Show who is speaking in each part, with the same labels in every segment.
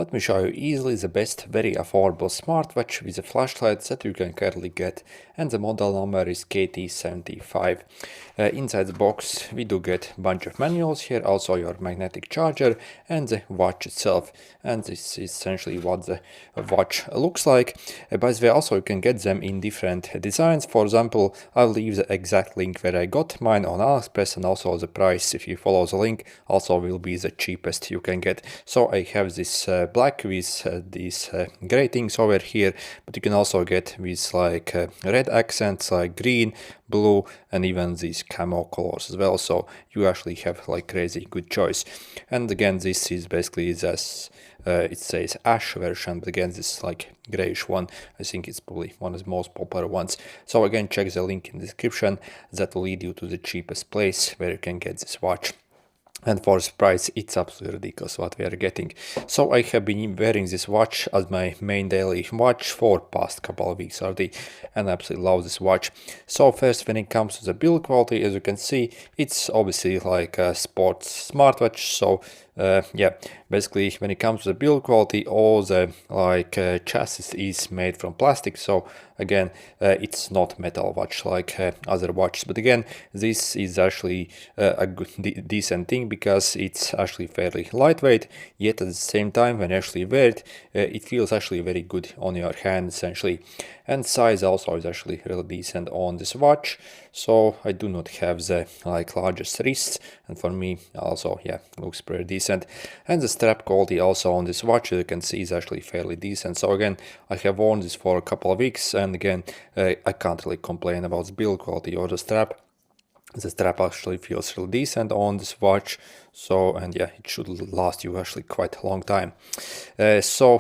Speaker 1: Let me show you easily the best, very affordable smartwatch with a flashlight that you can currently get, and the model number is KT75. Inside the box we do get a bunch of manuals here, also your magnetic charger and the watch itself, and this is essentially what the watch looks like. By the way, also you can get them in different designs. For example, I'll leave the exact link where I got mine on AliExpress, and also the price, if you follow the link, also will be the cheapest you can get. So I have this black with these gray things over here, but you can also get with like red accents like green, blue, and even these camo colors as well, so you actually have like crazy good choice. And again, this is basically this it says ash version, but again this is like grayish one. I think it's probably one of the most popular ones. So again, check the link in the description, that will lead you to the cheapest place where you can get this watch. And for the price, it's absolutely ridiculous what we are getting. So I have been wearing this watch as my main daily watch for past couple of weeks already, and I absolutely love this watch. So first, when it comes to the build quality, as you can see, it's obviously like a sports smartwatch. So yeah, basically when it comes to the build quality, all the like chassis is made from plastic. So again, it's not metal watch like other watches, but again, this is actually a good decent thing, because it's actually fairly lightweight, yet at the same time when you actually wear it, it feels actually very good on your hand essentially. And size also is actually really decent on this watch, so I do not have the like largest wrists, and for me also, yeah, looks pretty decent. And the strap quality also on this watch, as you can see, is actually fairly decent. So again, I have worn this for a couple of weeks, and again, I can't really complain about the build quality or the strap. The strap actually feels really decent on this watch, so, and yeah, it should last you actually quite a long time. So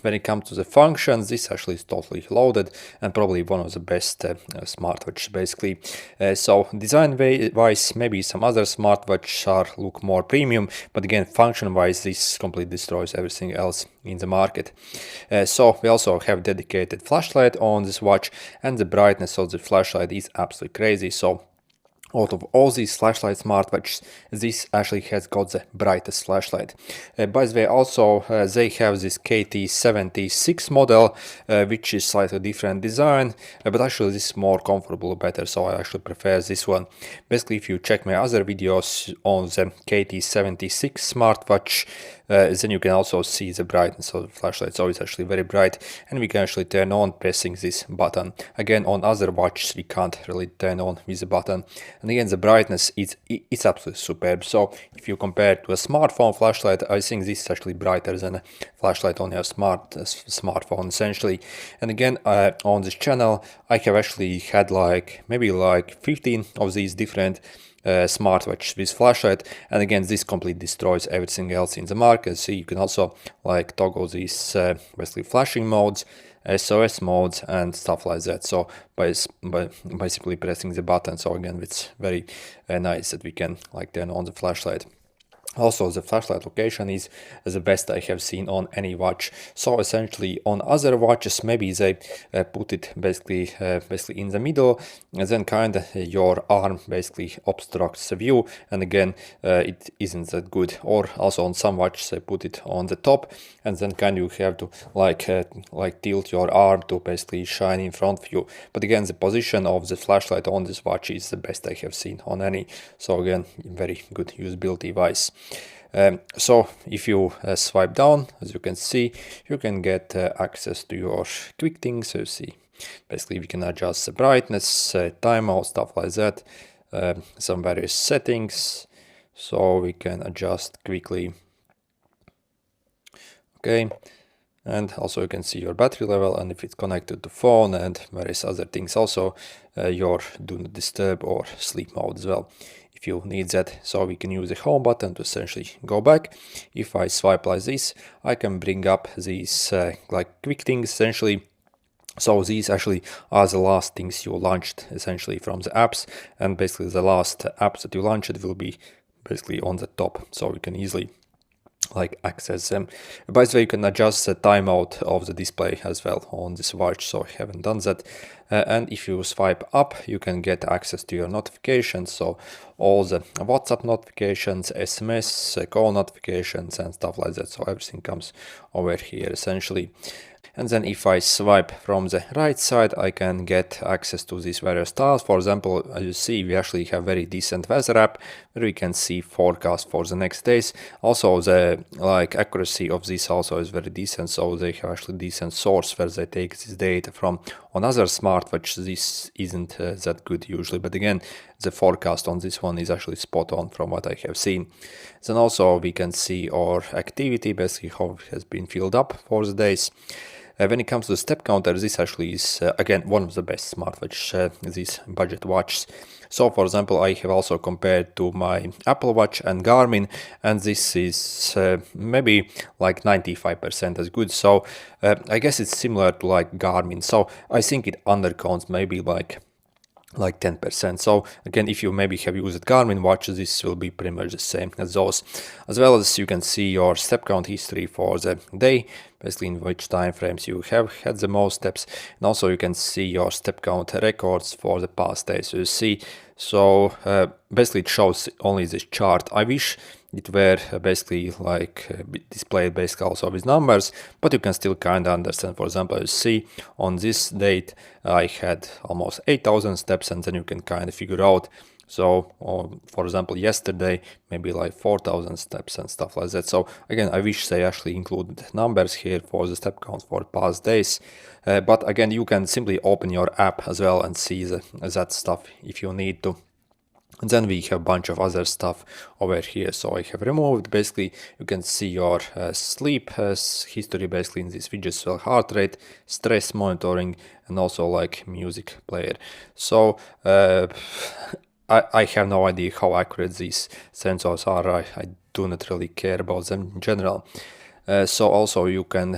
Speaker 1: when it comes to the functions, this actually is totally loaded and probably one of the best smartwatches basically. So design wise, maybe some other smartwatches look more premium, but again, function wise, this completely destroys everything else in the market. So we also have dedicated flashlight on this watch, and the brightness of the flashlight is absolutely crazy. So out of all these flashlight smartwatches, this actually has got the brightest flashlight. By the way, also they have this KT76 model, which is slightly different design, but actually this is more comfortable, better, so I actually prefer this one. Basically, if you check my other videos on the KT76 smartwatch, then you can also see the brightness of the flashlight, so it's actually very bright, and we can actually turn on pressing this button. Again, on other watches we can't really turn on with the button. And again, the brightness it's absolutely superb. So if you compare it to a smartphone flashlight, I think this is actually brighter than a flashlight on your smartphone essentially. And again, on this channel I have actually had like maybe like 15 of these different smartwatch with flashlight, and again, this completely destroys everything else in the market. So you can also like toggle these basically flashing modes, SOS modes, and stuff like that. So by simply pressing the button, so again, it's very nice that we can like turn on the flashlight. Also, the flashlight location is the best I have seen on any watch. So essentially, on other watches, maybe they put it basically in the middle, and then kind of your arm basically obstructs the view, and again, it isn't that good. Or also on some watches, they put it on the top, and then kind of you have to like tilt your arm to basically shine in front of you. But again, the position of the flashlight on this watch is the best I have seen on any. So again, very good usability wise. So if you swipe down, as you can see, you can get access to your quick things. So you see, basically we can adjust the brightness, timeout, stuff like that, some various settings, so we can adjust quickly. Okay, and also you can see your battery level, and if it's connected to phone, and various other things, also your do not disturb or sleep mode as well, if you need that. So we can use the home button to essentially go back. If I swipe like this, I can bring up these like quick things essentially. So these actually are the last things you launched essentially from the apps, and basically the last apps that you launched will be basically on the top, so we can easily like access them. By the way, you can adjust the timeout of the display as well on this watch, so I haven't done that. and if you swipe up, you can get access to your notifications, so all the WhatsApp notifications, SMS, call notifications and stuff like that. So everything comes over here essentially. And then if I swipe from the right side, I can get access to these various tiles. For example, as you see, we actually have very decent weather app where we can see forecast for the next days. Also, the accuracy of this also is very decent, so they have actually decent source where they take this data from. On other smartwatch, this isn't that good usually, but again, the forecast on this one is actually spot on from what I have seen. Then also we can see our activity, basically how it has been filled up for the days. When it comes to the step counter, this actually is again one of the best smartwatch, these budget watches. So for example, I have also compared to my Apple Watch and Garmin, and this is maybe like 95% as good. So I guess it's similar to like Garmin. So I think it undercounts maybe like 10%. So again, if you maybe have used Garmin watches, this will be pretty much the same as those. As well as you can see your step count history for the day, basically in which time frames you have had the most steps, and also you can see your step count records for the past days. So you see, so basically it shows only this chart. I wish it were basically displayed basically also with numbers, but you can still kind of understand. For example, you see on this date I had almost 8,000 steps, and then you can kind of figure out. So for example, yesterday maybe like 4,000 steps and stuff like that. So again, I wish they actually included numbers here for the step count for past days, but again, you can simply open your app as well and see that stuff if you need to. And then we have a bunch of other stuff over here. So I have removed, basically you can see your sleep history basically in this widget, so heart rate, stress monitoring, and also like music player. So I have no idea how accurate these sensors are. I do not really care about them in general. So also you can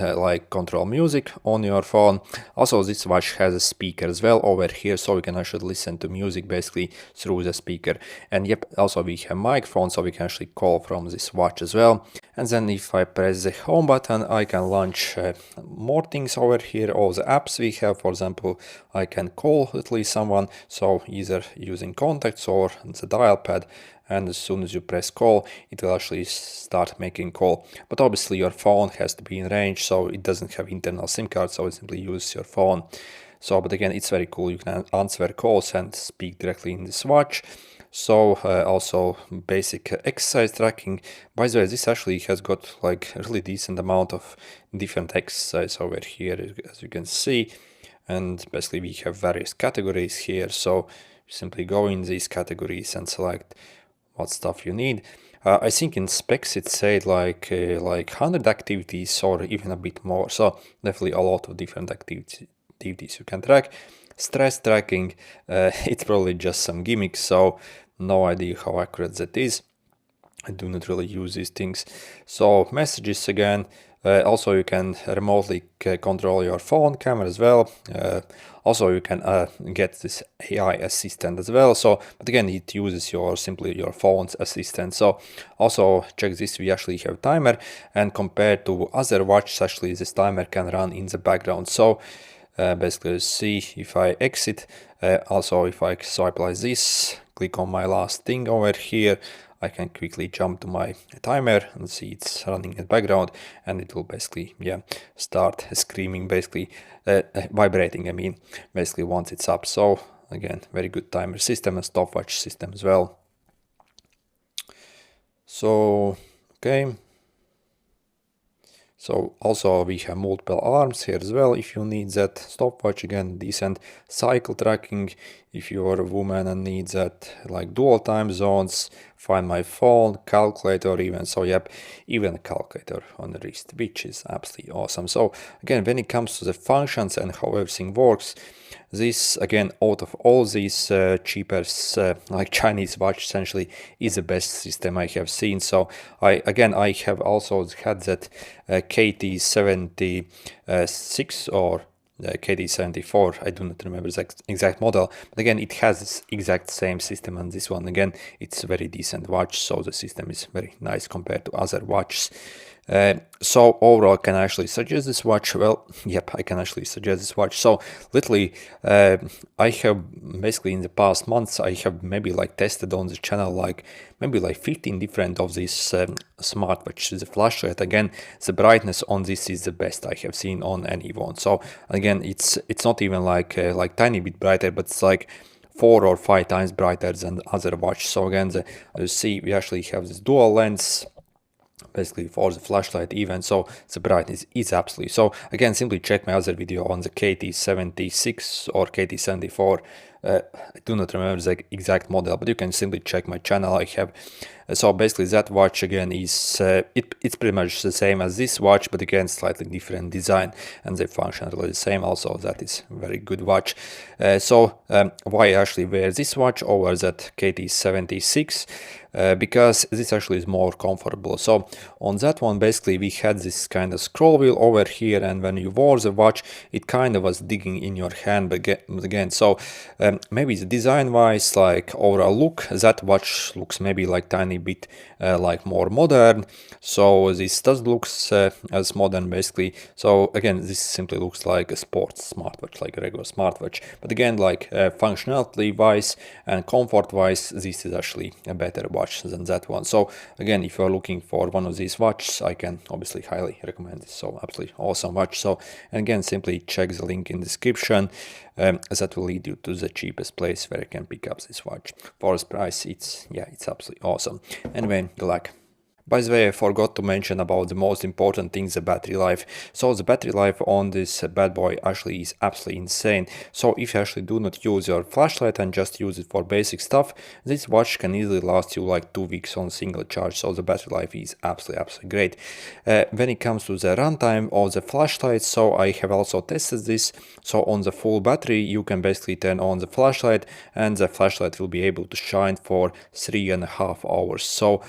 Speaker 1: control music on your phone. Also this watch has a speaker as well over here, so you can actually listen to music basically through the speaker. And yep, also we have microphone, so we can actually call from this watch as well. And then if I press the home button, I can launch more things over here, all the apps we have. For example, I can call at least someone, so either using contacts or the dial pad, and as soon as you press call, it will actually start making call. But obviously your phone has to be in range, so it doesn't have internal SIM card, so it simply uses your phone. So, but again, it's very cool. You can answer calls and speak directly in this watch. So also basic exercise tracking. By the way, this actually has got like a really decent amount of different exercise over here, as you can see. And basically we have various categories here, so simply go in these categories and select what stuff you need. I think in specs it said like 100 activities or even a bit more, so definitely a lot of different activities you can track. Stress tracking, it's probably just some gimmicks, so no idea how accurate that is. I do not really use these things. So messages again, also you can remotely control your phone camera as well. Also you can get this AI assistant as well. So, but again, it uses simply your phone's assistant. So also check this, we actually have timer, and compared to other watches, actually this timer can run in the background. So basically see if I exit, also if I swipe like this, click on my last thing over here, I can quickly jump to my timer and see it's running in the background, and it will basically, start screaming, basically, vibrating, I mean, basically once it's up. So again, very good timer system and stopwatch system as well. So, okay. So also we have multiple alarms here as well if you need that. Stopwatch, again, decent. Cycle tracking if you're a woman and need that, like dual time zones. Find my phone, calculator even. So yep, even a calculator on the wrist, which is absolutely awesome. So again, when it comes to the functions and how everything works, this again, out of all these cheaper like Chinese watch, essentially is the best system I have seen. So I have also had that KT76 or KT74, I do not remember the exact model, but again it has this exact same system, and this one again, it's a very decent watch, so the system is very nice compared to other watches. So overall, can I actually suggest this watch? Well, yep, I can actually suggest this watch. So literally, I have basically in the past months, I have maybe like tested on the channel like maybe like 15 different of these smartwatches. The flashlight, again, the brightness on this is the best I have seen on any one. So again, it's not even like tiny bit brighter, but it's like 4 or 5 times brighter than the other watch. So again, you see, we actually have this dual lens basically for the flashlight even, so the brightness is absolutely. So again, simply check my other video on the KT76 or KT74. I do not remember the exact model, but you can simply check my channel. I have so basically that watch again is it's pretty much the same as this watch, but again slightly different design, and they function really the same. Also, that is very good watch. Why I actually wear this watch over that KT76? Because this actually is more comfortable. So on that one, basically we had this kind of scroll wheel over here, and when you wore the watch, it kind of was digging in your hand again. So maybe the design wise, like overall look, that watch looks maybe like tiny bit like more modern. So this does looks as modern basically. So again, this simply looks like a sports smartwatch, like a regular smartwatch. But again, like functionality wise and comfort wise, this is actually a better watch than that one. So again, if you're looking for one of these watches, I can obviously highly recommend this. So absolutely awesome watch. So and again, simply check the link in the description. That will lead you to the cheapest place where you can pick up this watch. For this price, it's absolutely awesome. Anyway, good luck. By the way, I forgot to mention about the most important thing, the battery life. So the battery life on this bad boy actually is absolutely insane. So if you actually do not use your flashlight and just use it for basic stuff, this watch can easily last you like 2 weeks on single charge. So the battery life is absolutely great. When it comes to the runtime of the flashlight, so I have also tested this. So on the full battery, you can basically turn on the flashlight, and the flashlight will be able to shine for 3.5 hours. So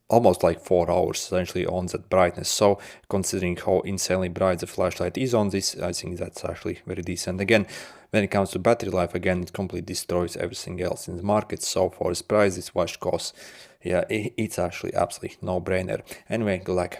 Speaker 1: almost like 4 hours essentially on that brightness. So considering how insanely bright the flashlight is on this, I think that's actually very decent. Again, when it comes to battery life, again, it completely destroys everything else in the market. So for this price, this watch costs, yeah, it's actually absolutely no-brainer. Anyway, good luck.